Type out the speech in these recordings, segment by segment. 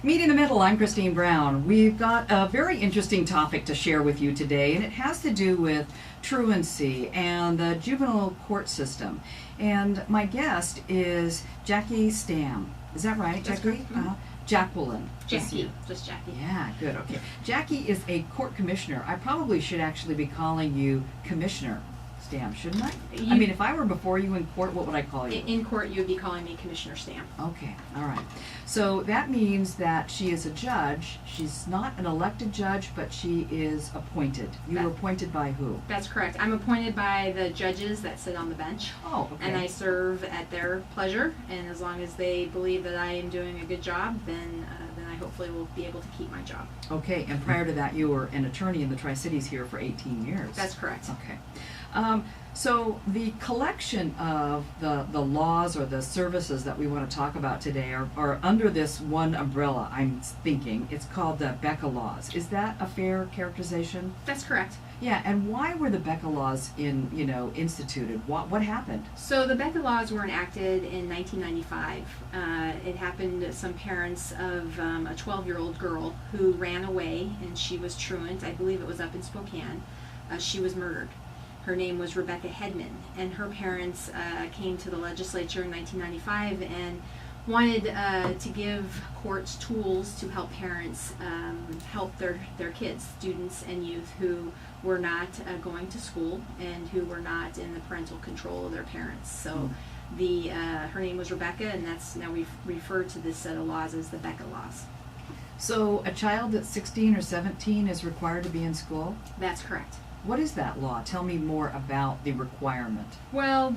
Meet in the Middle, I'm Christine Brown. We've got a very interesting topic to share with you today, and it has to do with truancy and the juvenile court system. And my guest is Jackie Stam. Is that right, That's Jackie? correct. Mm-hmm. Jacqueline. Jackie, just Jackie. Yeah, good, okay. Jackie is a court commissioner. I probably should actually be calling you Commissioner Stam, shouldn't I? I mean, if I were before you in court, what would I call you? In court, you would be calling me Commissioner Stam. Okay, all right. So that means that she is a judge. She's not an elected judge, but she is appointed. You were appointed by who? That's correct. I'm appointed by the judges that sit on the bench. Oh, okay. And I serve at their pleasure, and as long as they believe that I am doing a good job, then I hopefully will be able to keep my job. Okay, and prior to that, you were an attorney in the Tri-Cities here for 18 years. That's correct. Okay. So the collection of the laws or the services that we want to talk about today are under this one umbrella, I'm thinking. It's called the BECA laws. Is that a fair characterization? That's correct. Yeah, and why were the BECA laws instituted? What happened? So the BECA laws were enacted in 1995. It happened to some parents of a 12-year-old girl who ran away, and she was truant. I believe it was up in Spokane. She was murdered. Her name was Rebecca Hedman, and her parents came to the legislature in 1995 and wanted to give courts tools to help parents help their kids, students and youth who were not going to school and who were not in the parental control of their parents. So her name was Rebecca, and that's now we've referred to this set of laws as the BECA laws. So a child that's 16 or 17 is required to be in school? That's correct. What is that law? Tell me more about the requirement. Well,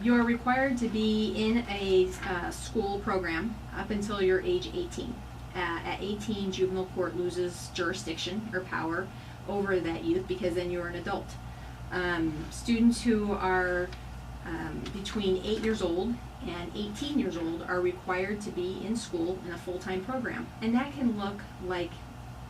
you are required to be in a school program up until you're age 18. At 18, juvenile court loses jurisdiction or power over that youth because then you're an adult. Students who are between 8 years old and 18 years old are required to be in school in a full-time program. And that can look like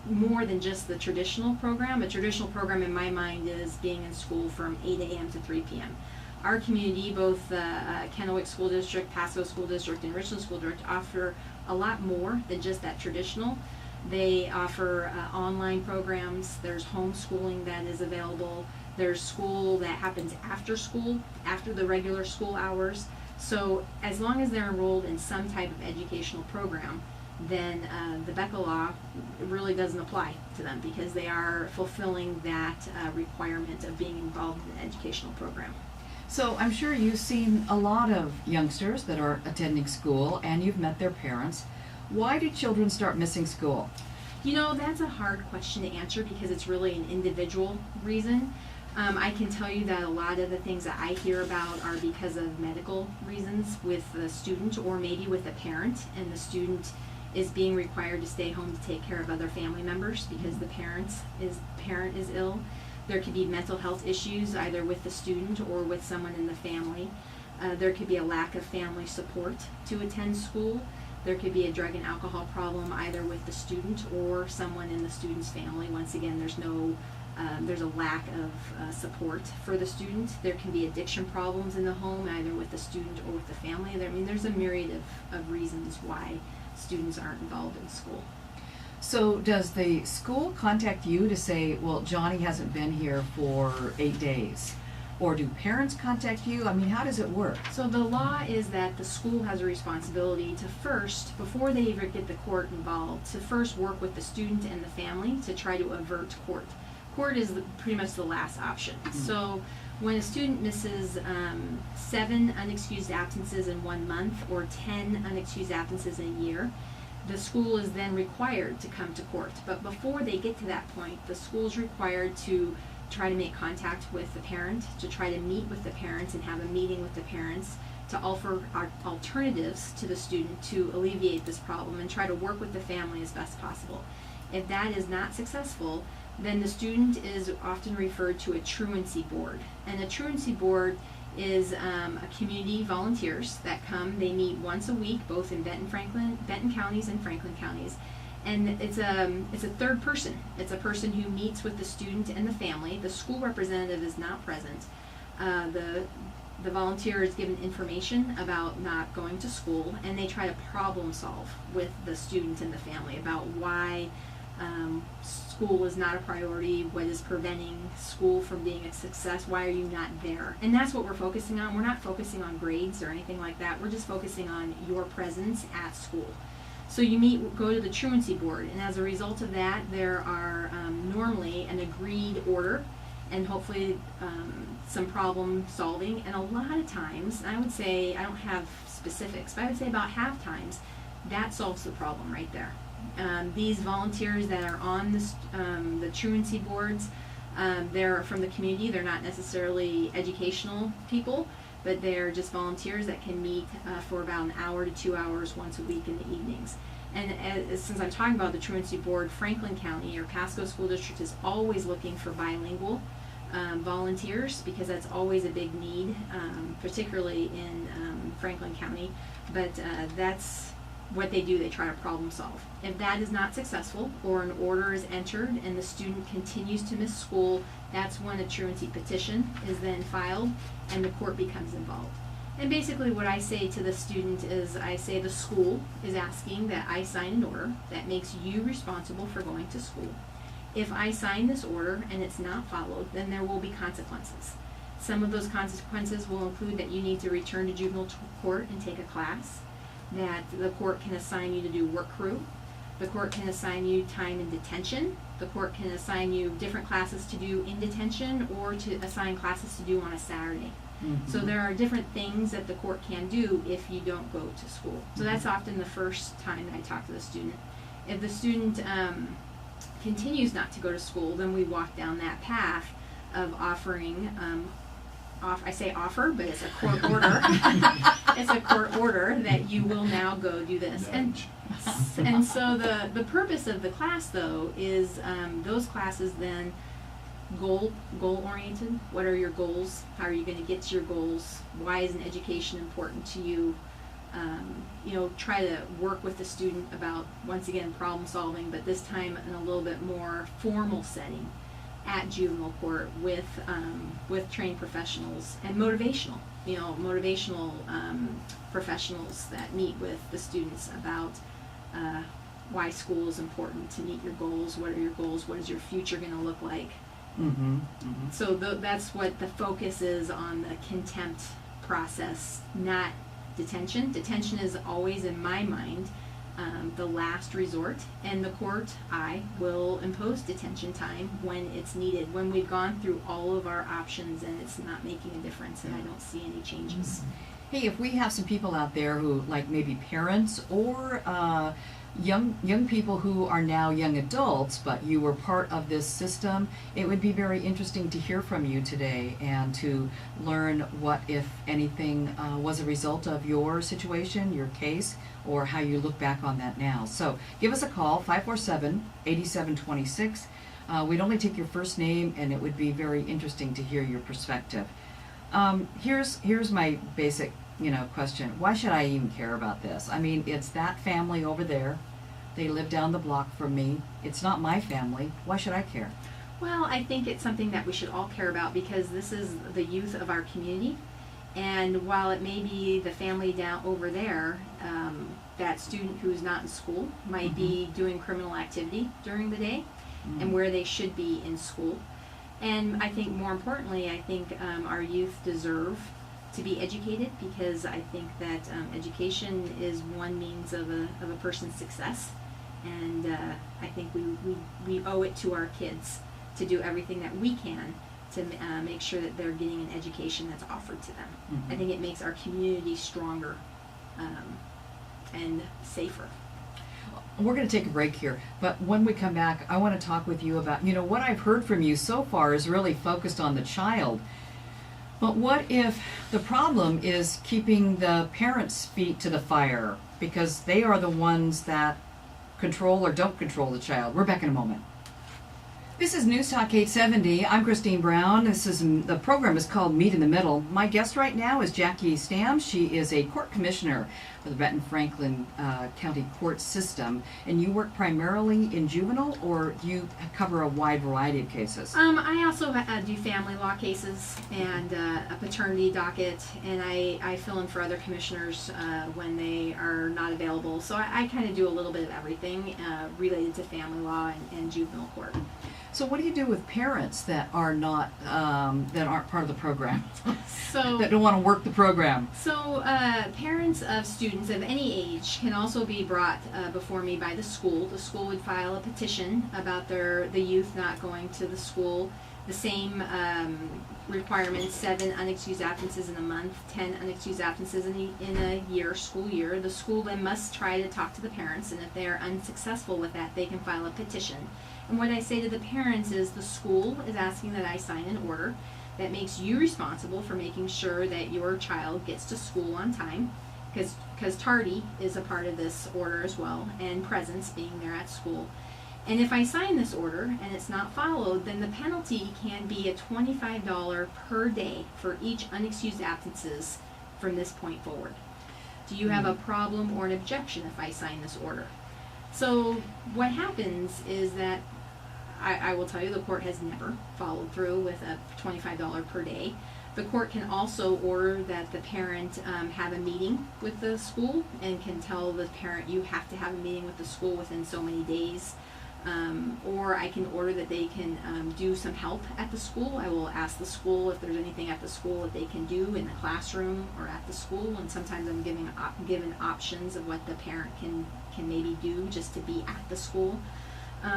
more than just the traditional program. A traditional program in my mind is being in school from 8 a.m. to 3 p.m. Our community, both the Kennewick School District, Pasco School District, and Richland School District offer a lot more than just that traditional. They offer online programs. There's homeschooling that is available. There's school that happens after school, after the regular school hours. So as long as they're enrolled in some type of educational program, then the BECA law really doesn't apply to them because they are fulfilling that requirement of being involved in an educational program. So I'm sure you've seen a lot of youngsters that are attending school and you've met their parents. Why do children start missing school? That's a hard question to answer because it's really an individual reason. I can tell you that a lot of the things that I hear about are because of medical reasons with the student or maybe with a parent, and the student is being required to stay home to take care of other family members because the parent is ill. There could be mental health issues either with the student or with someone in the family. There could be a lack of family support to attend school. There could be a drug and alcohol problem either with the student or someone in the student's family. Once again, there's a lack of support for the student. There can be addiction problems in the home either with the student or with the family. There's a myriad of reasons why students aren't involved in school. So does the school contact you to say, well, Johnny hasn't been here for 8 days? Or do parents contact you? How does it work? So the law is that the school has a responsibility to first, before they even get the court involved, to first work with the student and the family to try to avert court. Court is pretty much the last option. Mm-hmm. So when a student misses 7 unexcused absences in 1 month or 10 unexcused absences in a year, the school is then required to come to court. But before they get to that point, the school is required to try to make contact with the parent, to try to meet with the parents and have a meeting with the parents to offer alternatives to the student to alleviate this problem and try to work with the family as best possible. If that is not successful, then the student is often referred to a truancy board. And a truancy board is a community volunteers that come. They meet once a week, both in Benton counties and Franklin counties. And it's a third person. It's a person who meets with the student and the family. The school representative is not present. The The volunteer is given information about not going to school, and they try to problem solve with the student and the family about why school is not a priority, what is preventing school from being a success, why are you not there? And that's what we're focusing on. We're not focusing on grades or anything like that. We're just focusing on your presence at school. So you go to the truancy board, and as a result of that, there are normally an agreed order and hopefully some problem solving. And a lot of times, I would say, I don't have specifics, but I would say about half times, that solves the problem right there. These volunteers that are on the truancy boards, they're from the community. They're not necessarily educational people, but they're just volunteers that can meet for about an hour to 2 hours once a week in the evenings. And since I'm talking about the truancy board, Franklin County or Pasco School District is always looking for bilingual volunteers, because that's always a big need, particularly in Franklin County. But that's what they do. They try to problem solve. If that is not successful, or an order is entered and the student continues to miss school, that's when a truancy petition is then filed and the court becomes involved. And basically what I say to the student is, I say the school is asking that I sign an order that makes you responsible for going to school. If I sign this order and it's not followed, then there will be consequences. Some of those consequences will include that you need to return to juvenile court and take a class, that the court can assign you to do work crew, the court can assign you time in detention, the court can assign you different classes to do in detention, or to assign classes to do on a Saturday. Mm-hmm. So there are different things that the court can do if you don't go to school. So that's often the first time that I talk to the student. If the student continues not to go to school, then we walk down that path of offering I say offer, but it's a court order. It's a court order that you will now go do this. And so the purpose of the class, though, is those classes then goal oriented. What are your goals? How are you going to get to your goals? Why is an education important to you? Try to work with the student about, once again, problem solving, but this time in a little bit more formal setting at juvenile court with trained professionals and motivational professionals that meet with the students about why school is important to meet your goals. What are your goals? What is your future going to look like? Mm-hmm. Mm-hmm. So that's what the focus is on the contempt process, not detention. Detention is always, in my mind, the last resort, and the court, I will impose detention time when it's needed, when we've gone through all of our options and it's not making a difference and I don't see any changes. Hey, if we have some people out there who, like maybe parents or young people who are now young adults, but you were part of this system, it would be very interesting to hear from you today and to learn what, if anything, was a result of your situation, your case, or how you look back on that now. So give us a call, 547-8726. We'd only take your first name, and it would be very interesting to hear your perspective. Here's my basic question. Why should I even care about this? I mean, it's that family over there. They live down the block from me. It's not my family. Why should I care? Well, I think it's something that we should all care about, because this is the youth of our community. And while it may be the family down over there, that student who's not in school might be doing criminal activity during the day and where they should be in school. And I think more importantly, our youth deserve to be educated, because I think that education is one means of a person's success. And I think we owe it to our kids to do everything that we can to make sure that they're getting an education that's offered to them. Mm-hmm. I think it makes our community stronger and safer. We're going to take a break here, but when we come back, I want to talk with you about, what I've heard from you so far is really focused on the child. But what if the problem is keeping the parents' feet to the fire, because they are the ones that control or don't control the child? We're back in a moment. This is News Talk 870. I'm Christine Brown. The program is called Meet in the Middle. My guest right now is Jackie Stam. She is a court commissioner for the Benton Franklin County Court System, and you work primarily in juvenile, or do you cover a wide variety of cases? I also do family law cases and a paternity docket, and I fill in for other commissioners when they are not available. So I kind of do a little bit of everything related to family law and juvenile court. So what do you do with parents that are not that aren't part of the program? So that don't want to work the program? So parents of students of any age can also be brought before me by the school. The school would file a petition about the youth not going to the school. The same requirements: 7 unexcused absences in a month, 10 unexcused absences in a year, school year. The school then must try to talk to the parents, and if they are unsuccessful with that, they can file a petition. And what I say to the parents is the school is asking that I sign an order that makes you responsible for making sure that your child gets to school on time, because tardy is a part of this order as well, and presence, being there at school. And if I sign this order and it's not followed, then the penalty can be a $25 per day for each unexcused absences from this point forward. Do you have a problem or an objection if I sign this order? So what happens is that I will tell you the court has never followed through with a $25 per day. The court can also order that the parent have a meeting with the school, and can tell the parent, you have to have a meeting with the school within so many days. Or I can order that they can do some help at the school. I will ask the school if there's anything at the school that they can do in the classroom or at the school, and sometimes I'm given options of what the parent can maybe do just to be at the school.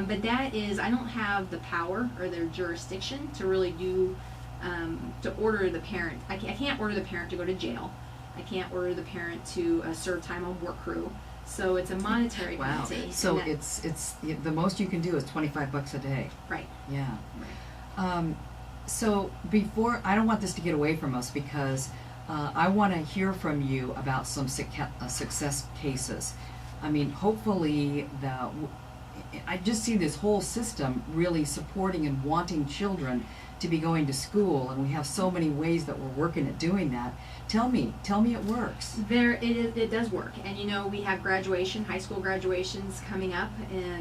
But that is, I don't have the power or their jurisdiction to really do, to order the parent. I can't order the parent to go to jail. I can't order the parent to serve time on work crew. So it's a monetary penalty. Wow. So it's the most you can do is $25 a day. Right. Yeah. Right. So before, I don't want this to get away from us, because I want to hear from you about some success cases. I mean, hopefully I just see this whole system really supporting and wanting children to be going to school, and we have so many ways that we're working at doing that. Tell me it works. It does work, and we have high school graduations coming up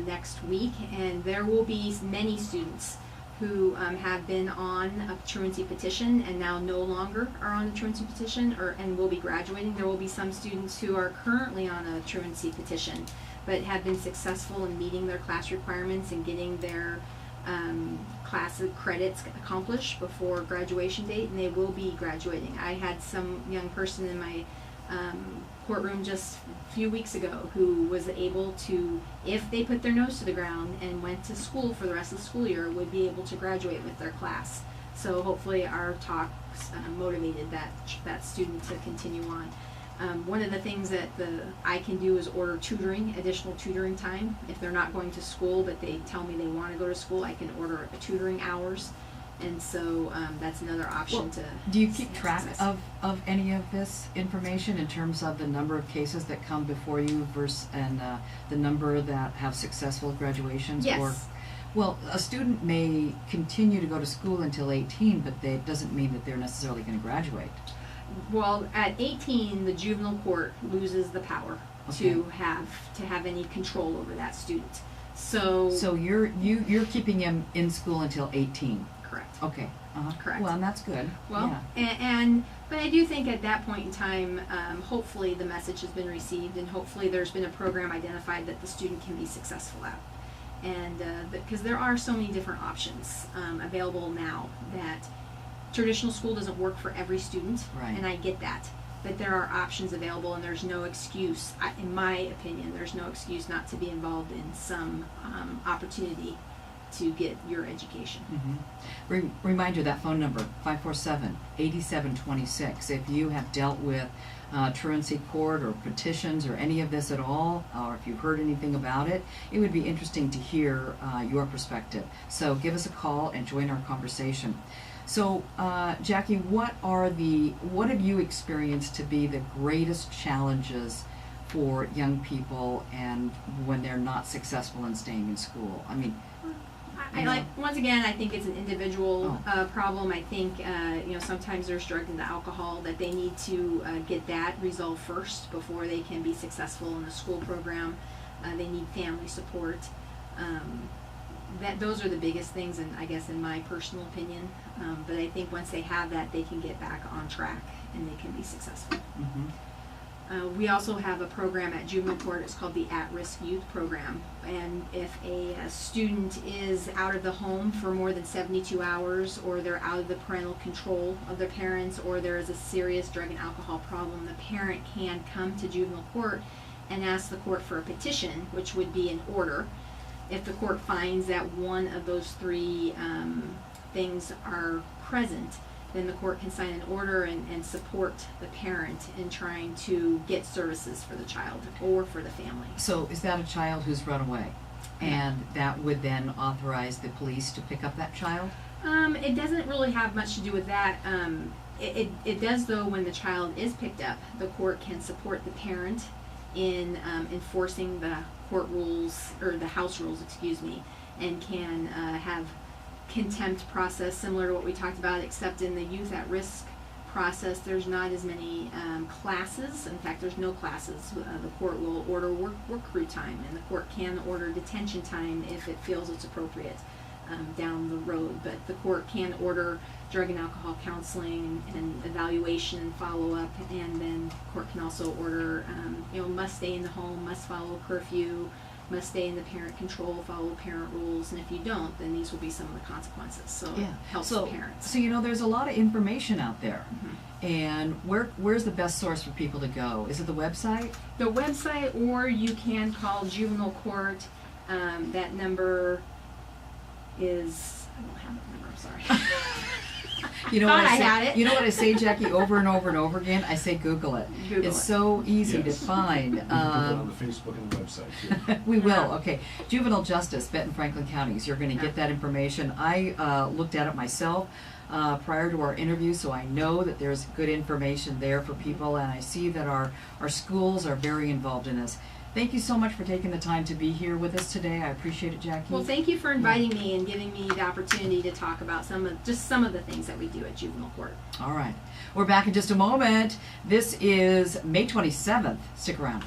next week, and there will be many students who have been on a truancy petition and now no longer are on a truancy petition and will be graduating. There will be some students who are currently on a truancy petition but have been successful in meeting their class requirements and getting their class credits accomplished before graduation date, and they will be graduating. I had some young person in my courtroom just a few weeks ago who was able to, if they put their nose to the ground and went to school for the rest of the school year, would be able to graduate with their class. So hopefully our talks motivated that student to continue on. One of the things that I can do is order additional tutoring time. If they're not going to school but they tell me they want to go to school, I can order tutoring hours. And so that's another option. Do you keep track of any of this information in terms of the number of cases that come before you and the number that have successful graduations? Yes. Well, a student may continue to go to school until 18, but that doesn't mean that they're necessarily going to graduate. Well, at 18, the juvenile court loses the power to have any control over that student. So you're keeping him in school until 18. Correct. Okay. Correct. Well, and that's good. Well, yeah. But I do think at that point in time, hopefully the message has been received, and hopefully there's been a program identified that the student can be successful at. And because there are so many different options available now, that traditional school doesn't work for every student, right. And I get that. But there are options available, and there's no excuse, in my opinion, there's no excuse not to be involved in some opportunity to get your education. Mm-hmm. Reminder, that phone number, 547-8726. If you have dealt with truancy court or petitions or any of this at all, or if you've heard anything about it, it would be interesting to hear your perspective. So give us a call and join our conversation. So, Jackie, what have you experienced to be the greatest challenges for young people and when they're not successful in staying in school? I mean, I you know? like, once again, I think it's an individual Oh. problem. I think, sometimes there's drug and alcohol that they need to get that resolved first before they can be successful in the school program. They need family support. Those are the biggest things, and I guess in my personal opinion. But I think once they have that, they can get back on track and they can be successful. Mhm. We also have a program at juvenile court. It's called the At-Risk Youth Program. And if a student is out of the home for more than 72 hours, or they're out of the parental control of their parents, or there is a serious drug and alcohol problem, the parent can come to juvenile court and ask the court for a petition, which would be an order. If the court finds that one of those three things are present, then the court can sign an order and support the parent in trying to get services for the child or for the family. So is that a child who's run away? And that would then authorize the police to pick up that child? It doesn't really have much to do with that. It does, though, when the child is picked up. The court can support the parent in enforcing the court rules, or the house rules, excuse me, and can have contempt process similar to what we talked about, except in the youth at risk process there's not as many classes. In fact, there's no classes. The court will order work crew time, and the court can order detention time if it feels it's appropriate down the road. But the court can order drug and alcohol counseling and evaluation and follow-up, and then the court can also order must stay in the home, must follow curfew, must stay in the parent control, follow parent rules, and if you don't, then these will be some of the consequences. So it helps the parents. So there's a lot of information out there. Mm-hmm. And where's the best source for people to go? Is it the website? The website, or you can call juvenile court. That number is, I don't have that number, I'm sorry. You know Thought what I I say? had it. You know what I say, Jackie, over and over and over again? I say Google it. Google It's it. so easy to Yes. find. We can put that on the Facebook and the website too. We will. Okay. Juvenile Justice, Benton Franklin Counties. You're going to get that information. I looked at it myself prior to our interview, so I know that there's good information there for people, and I see that our schools are very involved in this. Thank you so much for taking the time to be here with us today. I appreciate it, Jackie. Well, thank you for inviting me and giving me the opportunity to talk about some of the things that we do at juvenile court. All right. We're back in just a moment. This is May 27th. Stick around.